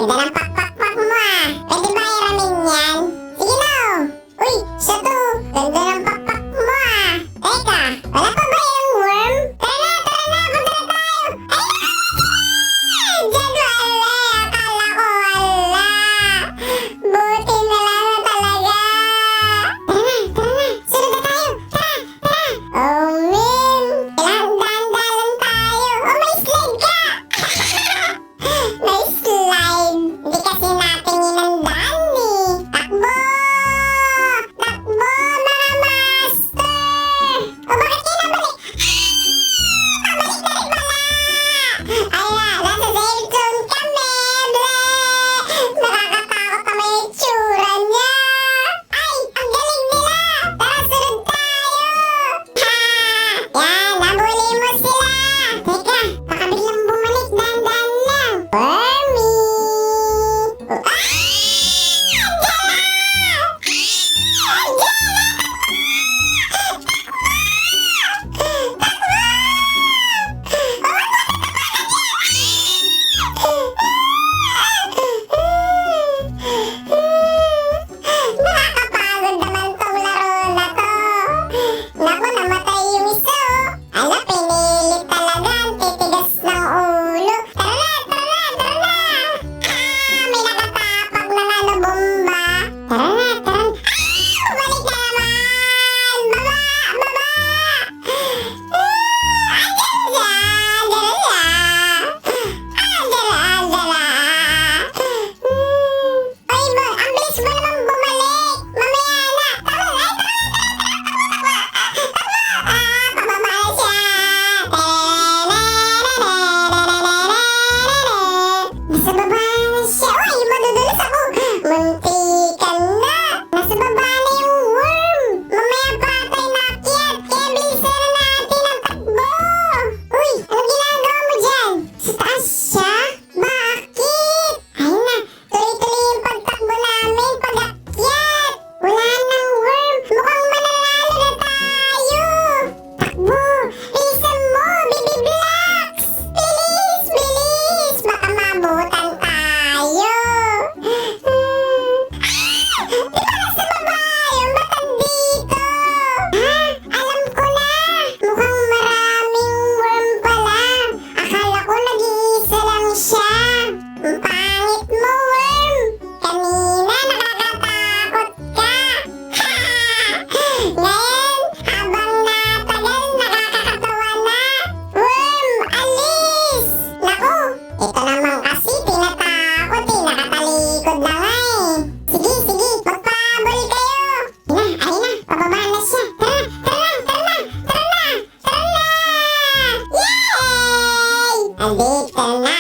ganda ng pakpak mo ah. Pwede ba hiramin yan? Sige na oh. Uy, siya to. Ganda ng pakpak mo ah. Teka, wala pa ba yung worm? Tara na, punta na tayo. Ay, dyan wala. Akala ko wala. Buti na lang na talaga. Tara na. Sunod na tayo. Tara. Oh, Min. Kailangan dahan-dahan tayo. Oh, may slide ka. May slide. Hindi kasi natin inandaan eh. Takbo! Takbo, mga master! O bakit kayo nabalik? Pabalik na rin pala! Ala, nasa safe zone kami! Ble! Nakakatakot naman yung itsura niya! Ay, ang galing nila! Tara, sunod tayo! Ha! Yan, nabuli mo sila! Teka, baka biglang bumalik, dahan-dahan lang! Wormy! Nakakapagod naman tong laro na to. Naku, namatay yung isa oh. Ala, pinilit talaga. Ang titigas ng ulo. Tara na. May nakatapak na nanobomba. Tara na. Bumalik na naman. Baba. Ay, ang bilis mo naman bumalik. Mamaya na. Pababa na siya. Nasa baba na siya. Uy, madudulas ako. Muntikan na. Nasa baba na yung worm. Mamaya pa tayo naakyat. Kaya bilisan na natin ang takbo. Uy, anong ginagawa mo dyan? Sa taas siya? Bakit? Ayun na. Tuloy-tuloy yung pagtakbo namin pag-akyat. Wala nang worm. Mukhang mananalo na tayo. Takbo. Bilisan mo, Baby Blocks. Bilis. Baka mabutan tayo. Di ba nasa baba yung batang dito? Alam ko na. Mukhang maraming worm pala. Akala ko nag-iisa lang siya. Ang pangit mo, worm. Kanina nakakatakot ka. Ngayon, habang natagal, nakakakatawa na. Worm, alis! Naku, ito naman kasi tinatakot eh. Nakatalikod na nga eh. Sige, magpahabol kayo. Ayun na, pababa na siya. Tara na! Yay! Andito na